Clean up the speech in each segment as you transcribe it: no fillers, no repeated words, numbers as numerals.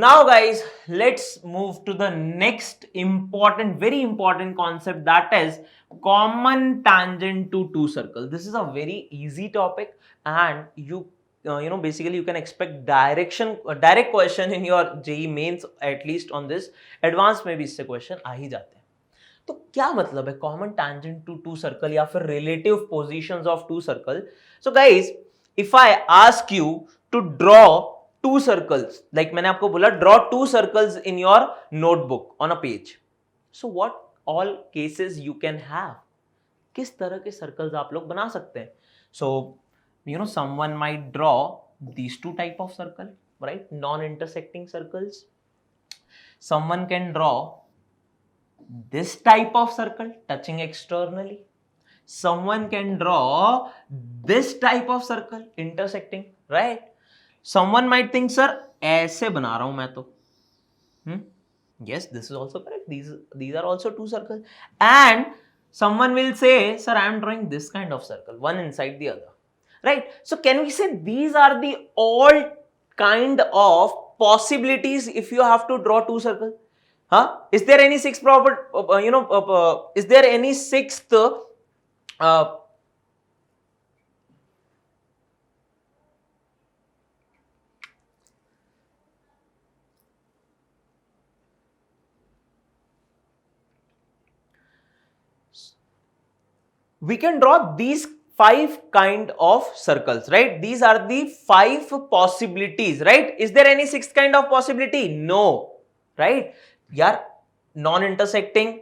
Now guys, let's move to the next important, very important concept, that is common tangent to two circles. This is a very easy topic and basically you can expect direct question in your JEE mains at least on this. Advanced में भी इससे question आ ही जाते हैं. तो क्या मतलब है common tangent to two circle या फिर relative positions of two circle? So guys, if I ask you to draw two circles, like मैंने आपको बोला draw two circles in your notebook on a page, so what all cases you can have, किस तरह के circles आप लोग बना सकते हैं? So someone might draw these two type of circle, right? Non-intersecting circles. Someone can draw this type of circle touching externally. Someone can draw this type of circle intersecting, right? Someone might think, sir, ऐसे बना रहा हूं मैं तो. Yes, this is also correct. These are also two circles. And someone will say, sir, I am drawing this kind of circle, one inside the other, right? So can we say these are the all kind of possibilities if you have to draw two circles? Is there any sixth is there any sixth we can draw these 5 kind of circles, right? These are the 5 possibilities, right? Is there any sixth kind of possibility? No, right? Yeah, non-intersecting,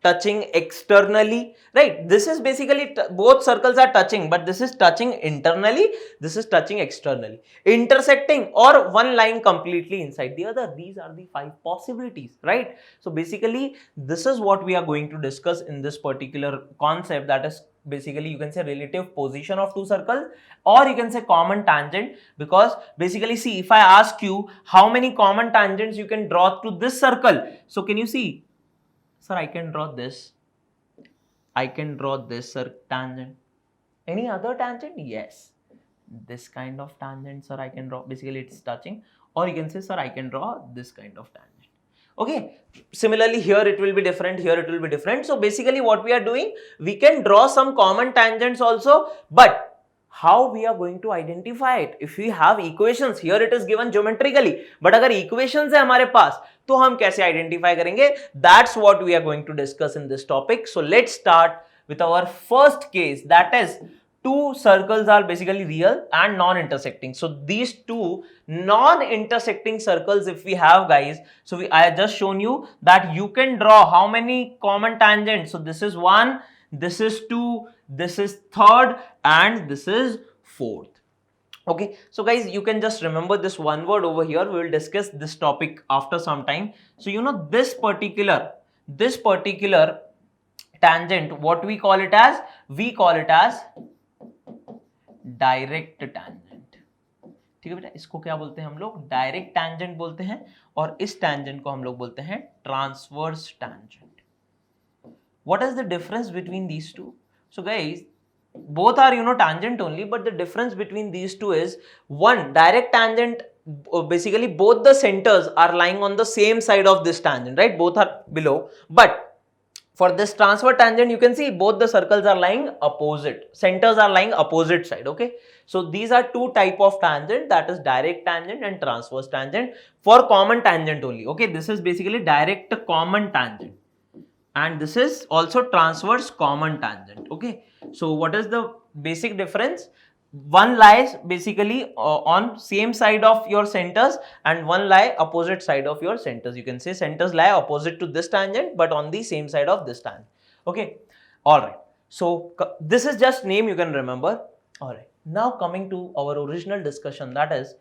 touching externally, right? This is basically both circles are touching, but this is touching internally, this is touching externally. Intersecting or one line completely inside the other. These are the 5 possibilities, right? So basically this is what we are going to discuss in this particular concept, that is basically you can say relative position of two circles, or you can say common tangent, because basically see, if I ask you how many common tangents you can draw to this circle, so can you see, sir, I can draw this, I can draw this tangent. Any other tangent? Yes, this kind of tangent, sir, I can draw, basically it's touching. Or you can say, sir, I can draw this kind of tangent. Okay, similarly here it will be different, here it will be different. So basically what we are doing, we can draw some common tangents also, but how we are going to identify it? If we have equations, here it is given geometrically, but अगर equations है हमारे पास, तो हम कैसे identify करेंगे? That's what we are going to discuss in this topic. So let's start with our first case, that is two circles are basically real and non-intersecting. So these two non-intersecting circles if we have, guys, so I have just shown you that you can draw how many common tangents. So this is 1, this is 2, this is 3rd, and this is 4th. Okay, so guys, you can just remember this one word over here. We will discuss this topic after some time. So this particular tangent, what we call it as? We call it as direct tangent. ठीक है बेटा, इसको क्या बोलते हैं हम लोग? Direct tangent बोलते हैं, और इस टैंजेंट को हम लोग बोलते हैं transverse tangent. What is the difference between these two? So guys, both are tangent only, but the difference between these two is, one, direct tangent, basically both the centers are lying on the same side of this tangent, right? Both are below, but for this transverse tangent, you can see both the circles are lying opposite, centers are lying opposite side. Okay, so these are two type of tangent, that is direct tangent and transverse tangent. For common tangent only, okay, this is basically direct common tangent, and this is also transverse common tangent. Okay, so what is the basic difference? One lies basically on same side of your centers, and one lie opposite side of your centers. You can say centers lie opposite to this tangent, but on the same side of this tangent. Okay, all right, so this is just name, you can remember. All right, now coming to our original discussion, that is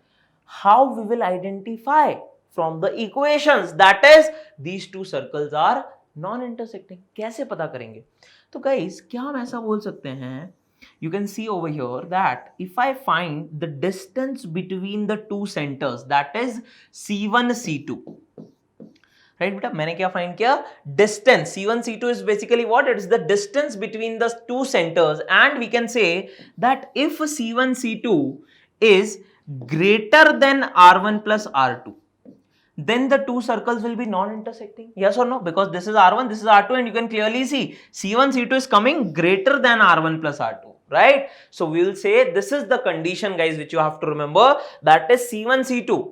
how we will identify from the equations, that is these two circles are non-intersecting. कैसे पता करेंगे? तो guys, क्या हम ऐसा बोल सकते हैं? You can see over here that if I find the distance between the two centers, that is C1 C2, right बेटा, मैंने क्या find किया? Distance C1 C2 is basically what? It is the distance between the two centers, and we can say that if C1 C2 is greater than R1 plus R2, then the two circles will be non-intersecting. Yes or no? Because this is R1, this is R2, and you can clearly see C1, C2 is coming greater than R1 plus R2, right? So we will say this is the condition, guys, which you have to remember. That is C1, C2.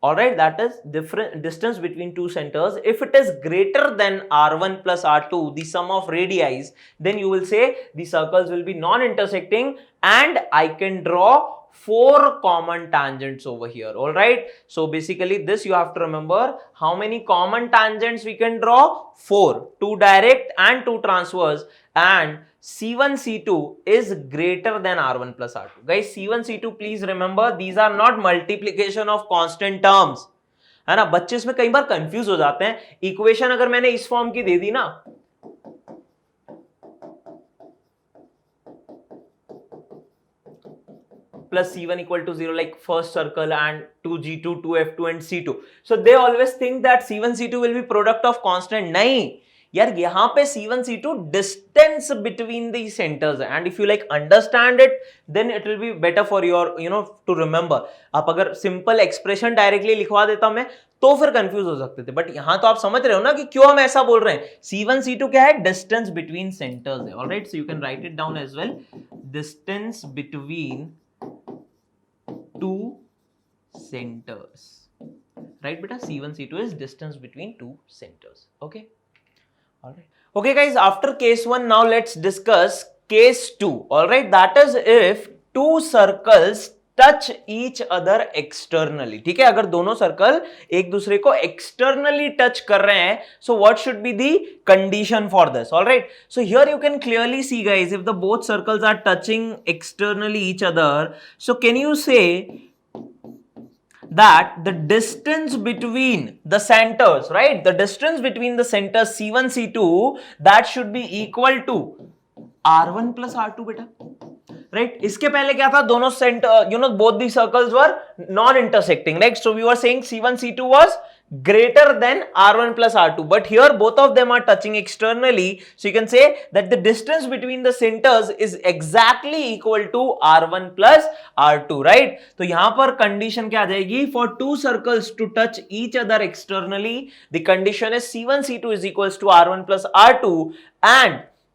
Alright, that is different distance between two centers. If it is greater than R1 plus R2, the sum of radii, then you will say the circles will be non-intersecting and I can draw 4 common tangents over here. Alright, so basically this you have to remember. How many common tangents we can draw? 4. 2 direct and 2 transverse, and C1, C2 is greater than R1 plus R2. Guys, C1, C2 please remember, these are not multiplication of constant terms. है ना, बच्चे इसमें कई बार confuse हो जाते हैं. Equation अगर मैंने इस फॉर्म की दे दी ना, plus C1 equal to 0, like first circle, and 2G2, 2F2 and C2. So they always think that C1, C2 will be product of constant. नहीं यार, यहाँ पे C1, C2 distance between the centers है, and if you like understand it, then it will be better for your to remember. आप अगर simple expression directly लिखवा देता मैं तो फिर कंफ्यूज हो सकते थे, बट यहां तो आप समझ रहे हो ना कि क्यों हम ऐसा बोल रहे हैं. C1, C2 क्या है? डिस्टेंस बिटवीन सेंटर्स है. Alright, so you can write it down as well. Distance between two centers, right beta? C1, C2 is distance between two centers. Okay, all right. Okay guys, after case 1, now let's discuss case 2. all right, that is if two circles touch each other externally. ठीक है, अगर दोनों circle एक दूसरे को externally touch कर रहे हैं, so what should be the condition for this. Alright, so here you can clearly see guys, if the both circles are touching externally each other, so can you say that the distance between the centers, right, the distance between the centers C1, C2, that should be equal to R1 plus R2 बेटा. Right, इसके पहले क्या था? दोनों center both the circles were non intersecting, right? So we were saying C1, C2 was greater than R1 plus R2, but here both of them are touching externally, so you can say that the distance between the centers is exactly equal to R1 plus R2, right? तो यहां पर condition क्या आ जाएगी? For two circles to touch each other externally, the condition is C1, C2 is equals to R1 plus R2,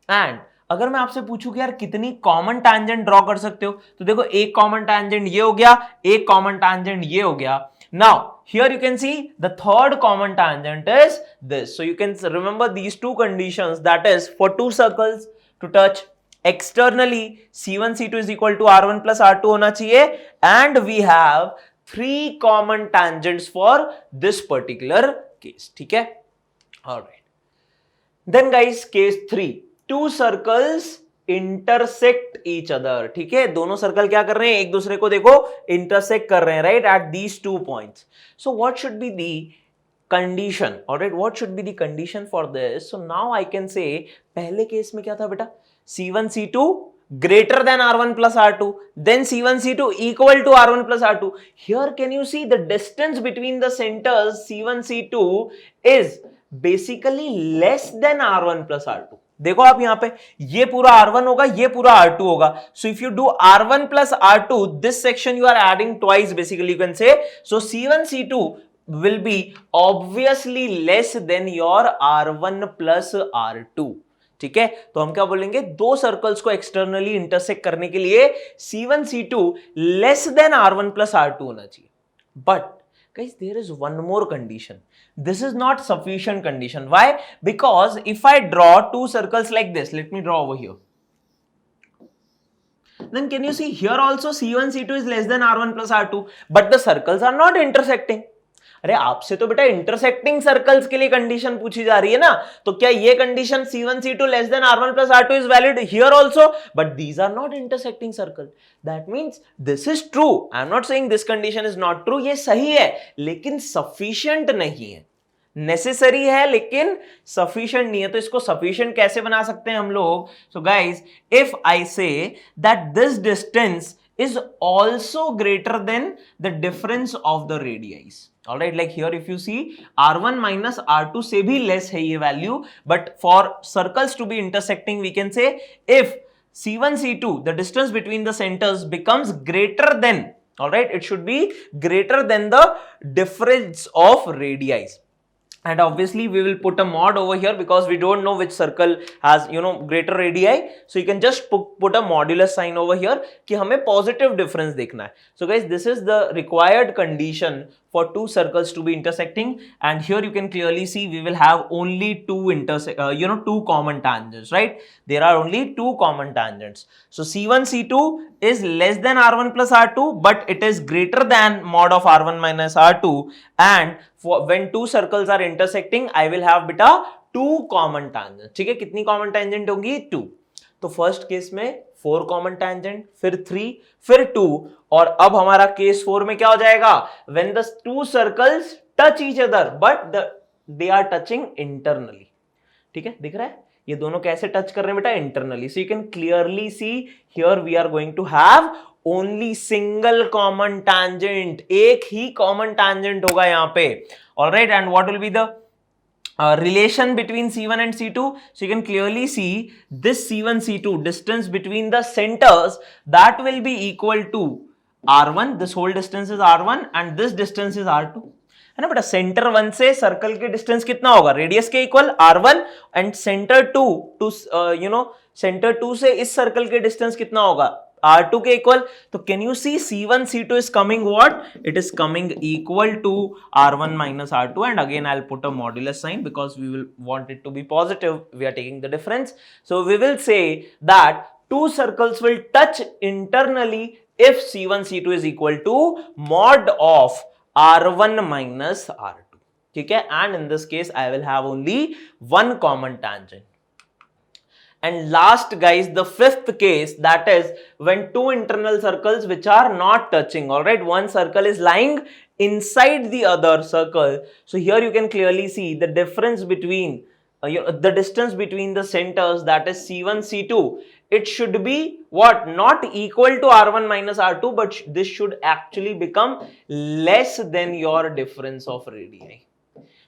and अगर मैं आपसे पूछूं कि यार कितनी कॉमन टैंजेंट ड्रॉ कर सकते हो, तो देखो एक कॉमन टैंजेंट ये हो गया, एक कॉमन टैंजेंट ये हो गया. Now here you can see the third common tangent is this. So you can remember these two conditions, that is for two circles to touch externally, C1, C2 is equal to R1 plus R2 होना चाहिए, and we have 3 common tangents for this particular case. ठीक है, alright. Then guys, case 3, two circles intersect each other. ठीक है, दोनों circle क्या कर रहे हैं? एक दूसरे को देखो इंटरसेक्ट कर रहे हैं, right, at these 2 points. So what should be the condition? Alright, what should be the condition for this? So now I can say, पहले केस में क्या था बेटा? C1, C2 greater than R1 plus R2, then C1, C2 equal to R1 plus R2. Here can you see the distance between the centers C1, C2 is basically less than R1 plus R2. देखो आप यहां पे, ये पूरा R1 होगा, ये पूरा R2 होगा. So if you do R1 plus R2, this section you are adding twice, basically you can say. So C1, C2 will be obviously less than your R1 plus R2. ठीक है, तो हम क्या बोलेंगे? दो सर्कल्स को externally intersect करने के लिए C1, C2 less than R1 plus R2 होना चाहिए. But guys, there is one more condition. This is not sufficient condition. Why? Because if I draw two circles like this, let me draw over here. Then can you see here also C1, C2 is less than R1 plus R2, but the circles are not intersecting. अरे आपसे तो बेटा intersecting circles के लिए condition पूछी जा रही है ना, तो क्या ये condition C1, C2 less than R1 plus R2 is valid here also? But these are not intersecting circle. That means this is true. I am not saying this condition is not true. ये सही है लेकिन sufficient नहीं है. Necessary है लेकिन sufficient नहीं है. तो इसको सफिशिएंट कैसे बना सकते हैं हम लोग? So guys, if I say that this distance is also greater than the difference of the radii. All right, like here if you see R1 minus R2 से भी less है ये value, but for circles to be intersecting we can say if C1, C2, the distance between the centers becomes greater than All right, it should be greater than the difference of radii. And obviously we will put a mod over here because we don't know which circle has greater radii, so you can just put a modulus sign over here कि हमें positive difference देखना है. So guys, this is the required condition for two circles to be intersecting, and here you can clearly see we will have only two common tangents, right? There are only two common tangents. So C1 C2 is less than R1 plus R2, but it is greater than mod of R1 minus R2, and when two circles are intersecting I will have beta two common tangents. ठीक है, कितनी common tangent होंगी? 2. तो first case में 4 common tangent, फिर 3, फिर 2, और अब हमारा केस 4 में क्या हो जाएगा? When the two circles touch each other but they are touching internally. ठीक है, दिख रहा है ये दोनों कैसे टच कर रहे हैं बेटा? Internally. So you can clearly see here we are going to have only single common tangent. एक ही कॉमन टेंजेंट होगा यहां पे. Alright, and what will be the relation between C1 and C2? So you can clearly see this C1 C2 distance between the centers, that will be equal to R1. This whole distance is R1 and this distance is R2, है ना बेटा? Centre 1 से circle के distance कितना होगा? Radius के equal R1, and center 2 to center 2 से इस सर्कल के डिस्टेंस कितना होगा? R2 के इक्वल. तो can you see C1 C2 is coming what? It is coming equal to R1 minus R2, and again I'll put a modulus sign because we will want it to be positive. We are taking the difference. So we will say that two circles will touch internally if C1 C2 is equal to mod of R1 minus R2. ठीक है, and in this case I will have only one common tangent. And last guys, the fifth case, that is when two internal circles which are not touching. All right, one circle is lying inside the other circle. So here you can clearly see the difference between the distance between the centers, that is C1 C2. It should be what? Not equal to R1 minus R2, but this should actually become less than your difference of radii.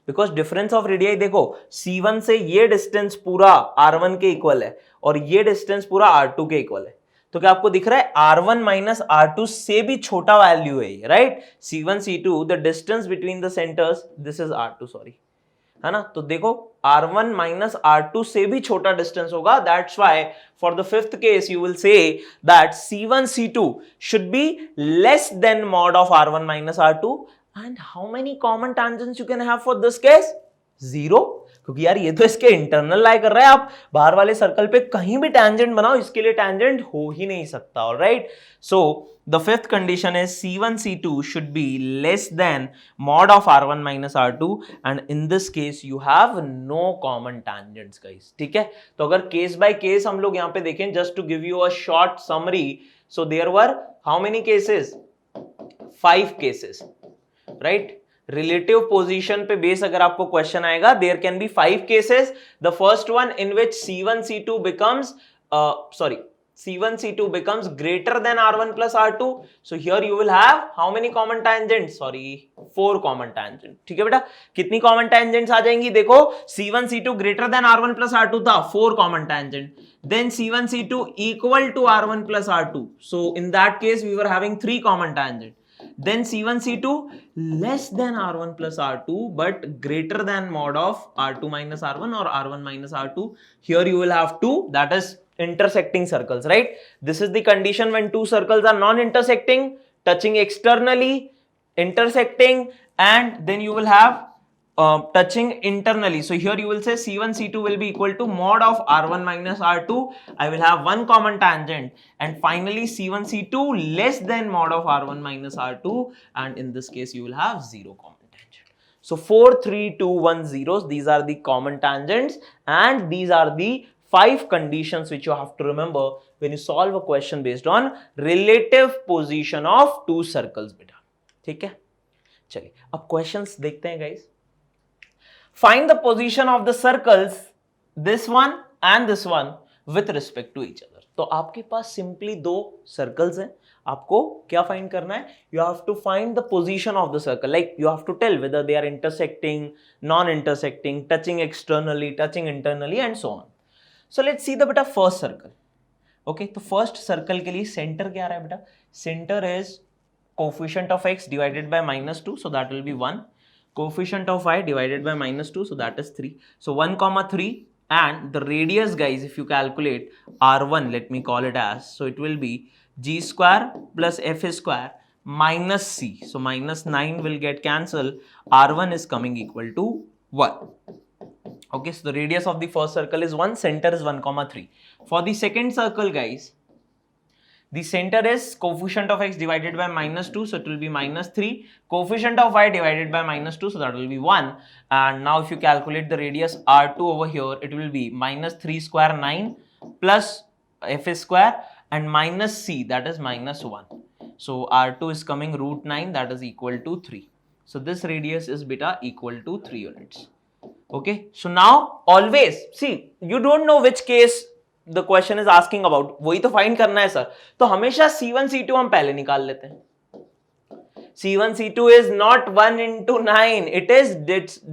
Because difference of radii देखो, C1 से ये distance पूरा R1 के equal है और ये distance पूरा R2 के इक्वल है. तो क्या आपको दिख रहा है? R1 माइनस R2 से भी छोटा वैल्यू है, right? C1 C2 the distance between the centres, this is R2, sorry, है ना? तो देखो R1 माइनस R2 से भी छोटा डिस्टेंस होगा. That's why for the fifth case you will say that C1 C2 should be less than mod of R1 minus R2. And how many common tangents you can have for this case? 0. क्योंकि यार ये तो इसके internal लाई कर रहा है. आप बाहर वाले सर्कल पे कहीं भी टेंजेंट बनाओ, इसके लिए टेंजेंट हो ही नहीं सकता. Alright, so the fifth condition is C1 C2 should be less than mod of R1 minus R2, and in this case you have no common tangents guys. ठीक है, तो अगर केस बाय केस हम लोग यहाँ पे देखें, just to give you a short summary, so there were how many cases? 5 cases. Right, relative position पे बेस अगर आपको क्वेश्चन आएगा, there can be 5 cases. The first one in which C1 C2 becomes greater than R1 plus R2. So here you will have how many common tangents? Sorry, 4 common tangents. ठीक है बेटा, कितनी common tangents आ जाएंगी? देखो C1 C2 greater than R1 plus R2 था, 4 common tangent. Then C1 C2 equal to R1 plus R2. So in that case we were having 3 common tangents. Then C1 C2 less than R1 plus R2 but greater than mod of R2 minus R1 or R1 minus R2. Here you will have 2, that is intersecting circles, right? This is the condition when two circles are non-intersecting, touching externally, intersecting, and then you will have touching internally. So here you will say C1 C2 will be equal to mod of R1 minus R2. I will have one common tangent, and finally C1 C2 less than mod of R1 minus R2, and in this case you will have 0 common tangent. So 4 3 2 1 zeros, these are the common tangents, and these are the 5 conditions which you have to remember when you solve a question based on relative position of two circles beta. ठीक है, चलिए अब questions देखते हैं guys. Find the position of the circles, this one and this one, with respect to each other. तो आपके पास simply 2 circles हैं, आपको क्या फाइंड करना है? You have to find the position of the circle, like you have to tell whether they are intersecting, non intersecting, touching externally, touching internally, and so on. So let's see the बेटा first circle. Okay, तो first circle के लिए center क्या आ रहा है बेटा? Center is coefficient of x divided by minus 2, so that will be 1. Coefficient of y divided by minus 2, so that is 3. So 1 comma 3, and the radius, guys, if you calculate r1, let me call it as, so it will be g square plus f square minus c. So minus 9 will get cancelled. R1 is coming equal to 1. Okay, so the radius of the first circle is 1, center is 1 comma 3. For the second circle, guys, the center is coefficient of x divided by minus 2, so it will be minus 3. Coefficient of y divided by minus 2, so that will be 1. And now if you calculate the radius R2 over here, it will be minus 3 square 9 plus f square and minus c, that is minus 1. So R2 is coming root 9, that is equal to 3. So this radius is beta equal to 3 units. Okay, so now always see, you don't know which case the question is asking about, वही तो find करना है sir, तो हमेशा C1 C2 हम पहले निकाल लेते हैं. C1 C2 is not 1 into 9, it is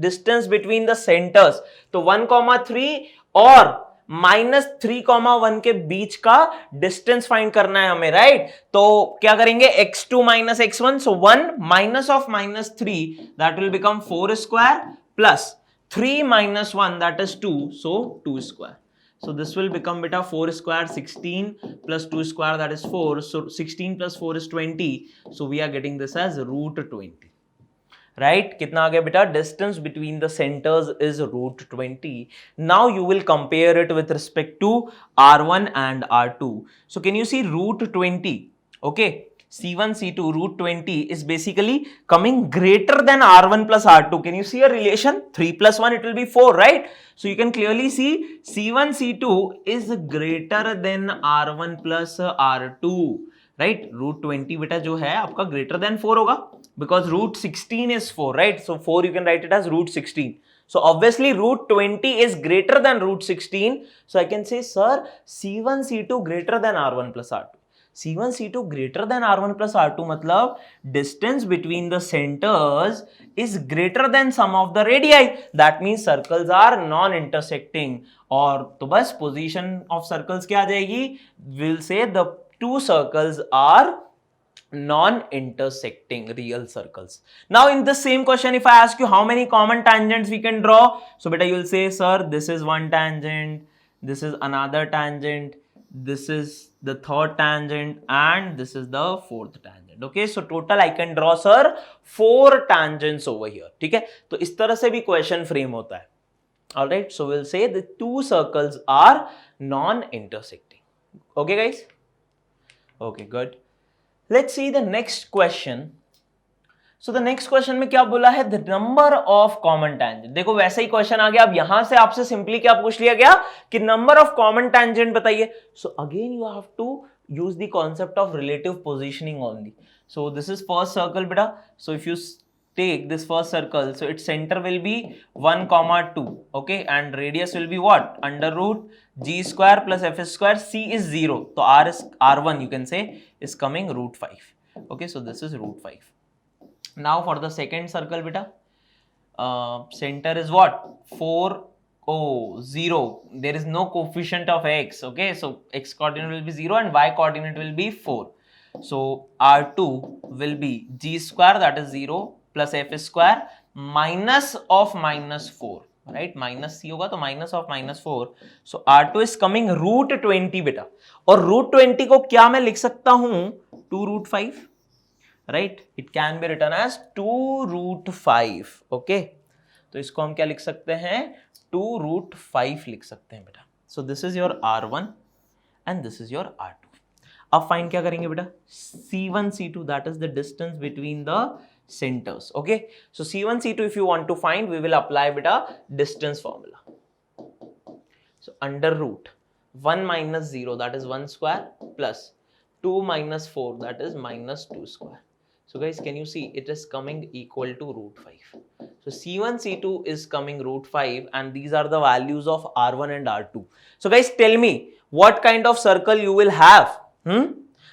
distance between the centers. तो 1,3 और माइनस 3,1 के बीच का डिस्टेंस फाइंड करना है हमें, राइट? तो क्या करेंगे, x2 minus x1, so 1 minus of minus 3, that will become 4 square plus 3 minus 1, that is 2, so 2 square. So this will become beta 4 square, 16 plus 2 square, that is 4. So 16 plus 4 is 20. So we are getting this as root 20. Right? कितना आ गया बेटा? Distance between the centers is root 20. Now you will compare it with respect to R1 and R2. So can you see root 20? Okay. C1, C2, root 20 is basically coming greater than R1 plus R2. Can you see a relation? 3 plus 1, it will be 4, right? So you can clearly see C1, C2 is greater than R1 plus R2, right? Root 20 beta जो है आपका greater than 4 होगा, because root 16 is 4, right? So 4 you can write it as root 16. So obviously root 20 is greater than root 16. So I can say, sir, C1, C2 greater than R1 plus R2. C1, C2 greater than R1 plus R2 मतलब distance between the centers is greater than sum of the radii. That means circles are non-intersecting. और तो बस position of circles क्या आ जाएगी? We'll say the two circles are non-intersecting real circles. Now in the same question, if I ask you how many common tangents we can draw, so beta you will say, sir, this is one tangent, this is another tangent, this is the third tangent, and this is the fourth tangent. Okay, so total I can draw, sir, 4 tangents over here. ठीक है, तो इस तरह से भी question frame होता है. All right, so we'll say the two circles are non-intersecting. Okay, guys? Okay, good. Let's see the next question. So the next question में क्या बोला है? The number of common tangent. देखो वैसा ही क्वेश्चन आ गया. अब यहां से आपसे सिंपली क्या पूछ लिया गया कि number of common tangent बताइए. So again you have to use the concept of relative positioning only. So this is first circle beta. So if you take this first circle, so its center will be 1, 2, okay, and radius will be what? Under root g square plus f square. C is 0, so r is r1, you can say, is coming root 5. Okay, so this is root 5. Now for the second circle beta, center is what? 4, 0. There is no coefficient of x. Okay, so x coordinate will be 0 and y coordinate will be 4. So r2 will be g square, that is 0, plus f square minus of minus 4, right? Minus c होगा तो minus of minus 4. So r2 is coming root 20 बेटा, और root 20 को क्या मैं लिख सकता हूं? 2 root 5, right? It can be written as 2 root 5. okay, तो इसको हम क्या लिख सकते हैं? 2 root 5 लिख सकते हैं बेटा. So this is your r1 and this is your r2. अब फाइंड क्या करेंगे बेटा? C1 C2, that is the distance between the centers. Okay, so C1 C2 if you want to find, we will apply beta distance formula. So under root 1 minus 0, that is 1 square, plus 2 minus 4, that is minus 2 square. So guys, can you see it is coming equal to root 5. So C1 C2 is coming root 5 and these are the values of R1 and R2. So guys, tell me what kind of circle you will have.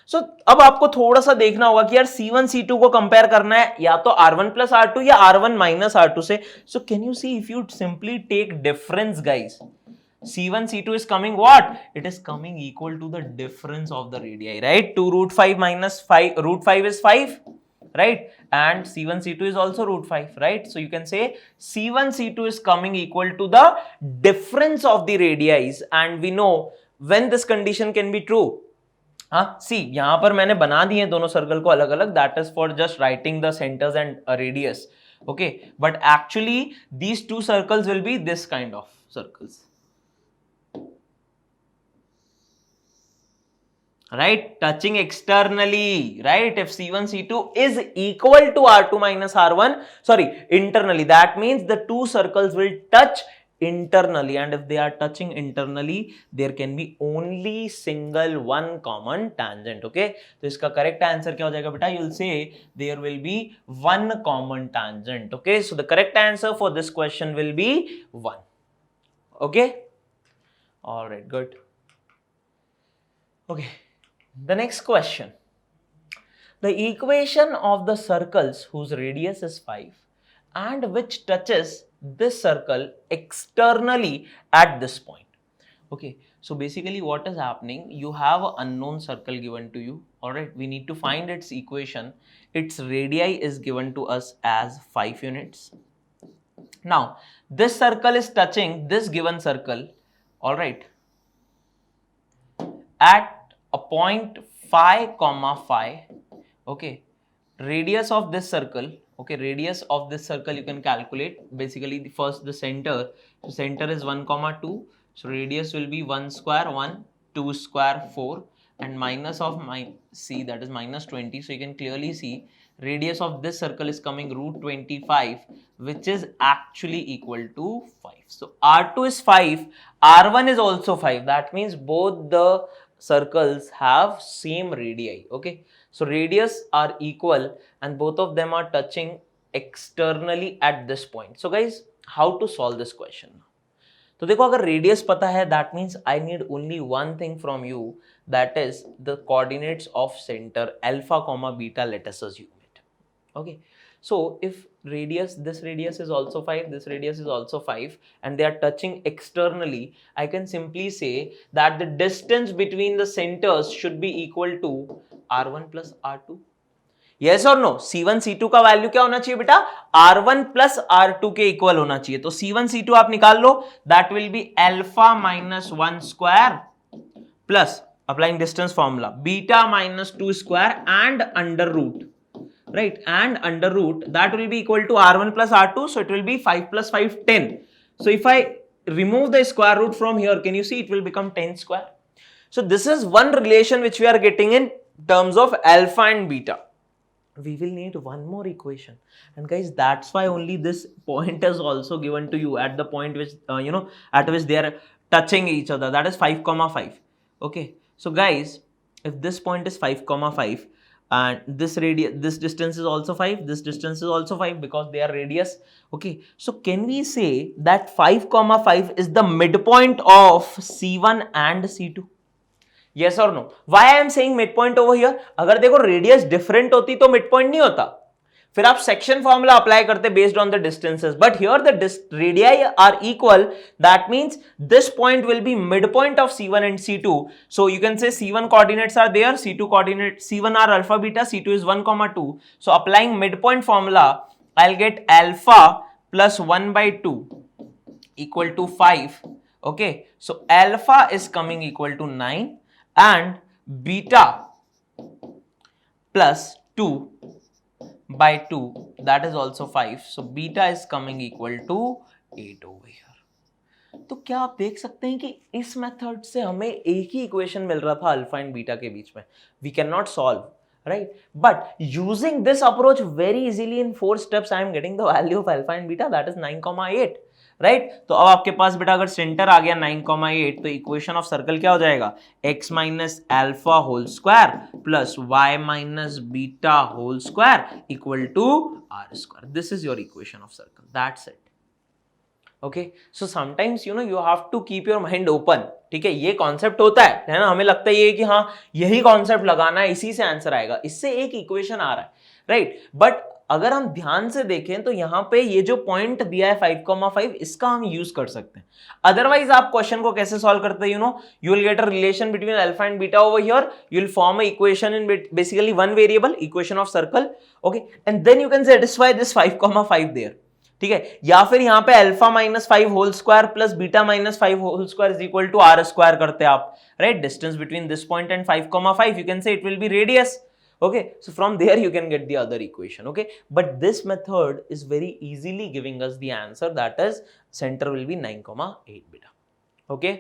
So अब आपको थोड़ा सा देखना होगा कि यार C1 C2 को compare करना है या तो R1 plus R2 या R1 minus R2 से. So can you see if you simply take difference, guys, C1 C2 is coming what? It is coming equal to the difference of the radii, right? 2 root 5 minus 5, root 5 is 5. right? And C1, C2 is also root 5, right? So you can say C1, C2 is coming equal to the difference of the radii, and we know when this condition can be true. हाँ सी यहाँ पर मैंने बना दिए दोनों circle को अलग अलग, that is for just writing the centres and radius, okay, but actually these two circles will be this kind of circles, right, touching externally, right? If C1 C2 is equal to R2 minus R1, sorry, internally, that means the two circles will touch internally, and if they are touching internally, there can be only single one common tangent, okay? तो इसका correct answer क्या हो जाएगा बेटा? You'll say there will be one common tangent, okay? So the correct answer for this question will be 1, okay? All right, good. Okay. The next question, the equation of the circles whose radius is 5 and which touches this circle externally at this point. Okay, so basically what is happening, you have an unknown circle given to you, alright, we need to find its equation, its radii is given to us as 5 units. Now, this circle is touching this given circle, alright, at a point phi comma phi, okay, radius of this circle, okay, radius of this circle you can calculate, basically the center, so center is 1 comma 2, so radius will be 1 square 1, 2 square 4, and minus of c, that is minus 20, so you can clearly see radius of this circle is coming root 25, which is actually equal to 5. So R2 is 5, R1 is also 5, that means both the circles have same radii, okay? So radius are equal and both of them are touching externally at this point. So guys, how to solve this question? तो देखो, अगर radius पता है, that means I need only one thing from you, that is the coordinates of center alpha comma beta, let us assume it, okay? So if radius, this radius is also 5, this radius is also 5, and they are touching externally, I can simply say that the distance between the centers should be equal to R1 plus R2. Yes or no? C1 C2 का value क्या होना चाहिए बेटा? R1 plus R2 के equal होना चाहिए. तो C1 C2 आप निकाल लो, that will be alpha minus 1 square plus applying distance formula beta minus 2 square and under root. Right, and under root, that will be equal to R1 plus R2, so it will be 5 plus 5, 10. So if I remove the square root from here, can you see it will become 10 square? So this is one relation which we are getting in terms of alpha and beta. We will need one more equation, and guys, that's why only this point is also given to you at the point which at which they are touching each other, that is 5 comma 5. Okay, so guys, if this point is 5 comma 5 and this radius, this distance is also 5, this distance is also 5 because they are radius. Okay, so can we say that 5 comma 5 is the midpoint of C1 and C2? Yes or no? Why I am saying midpoint over here? अगर देखो radius different होती तो midpoint नहीं होता, फिर आप section formula apply करते based on the distances, but here the radii are equal, that means this point will be midpoint of C1 and C2. So you can say C1 coordinates are there, C2 coordinates, C1 are alpha beta, C2 is 1 comma 2. So applying midpoint formula, I'll get alpha plus 1 by 2 equal to 5. Okay, so alpha is coming equal to 9 and beta plus 2 by 2, that is also 5. So beta is coming equal to 8 over here. तो क्या आप देख सकते हैं कि इस method से हमें एक ही इक्वेशन मिल रहा था अल्फा एंड बीटा के बीच में. We can not solve, right? But using this approach very easily in 4 steps, I am getting the value of alpha and beta, that is 9,8. Right, तो अब आपके पास बेटा अगर सेंटर आ गया 9,8, तो इक्वेशन ऑफ सर्कल क्या हो जाएगा? x minus alpha whole square plus y minus beta whole square equal to r square. This is your equation of circle, that's it. Okay, so sometimes you have to keep your mind open. ठीक है, ये concept होता है ना, हमें लगता है ये कि हाँ यही कॉन्सेप्ट लगाना है, इसी से आंसर आएगा, इससे एक इक्वेशन आ रहा है, राइट? बट अगर हम ध्यान से देखें तो यहां पे ये जो पॉइंट दिया है 5,5 इसका हम यूज कर सकते हैं. अदरवाइज आप क्वेश्चन को कैसे सॉल्व करते हैं, you will get a relation between alpha and beta over here. You will form a equation in basically one variable, equation of circle, okay, and then you can satisfy this 5,5 there. ठीक है, या फिर यहां पे alpha minus 5 whole square plus beta minus 5 whole square is equal to R square करते आप, right. Distance between this point and 5,5, you can say it will be radius. Okay, so from there you can get the other equation. Okay, but this method is very easily giving us the answer, that is center will be 9,8 beta. Okay.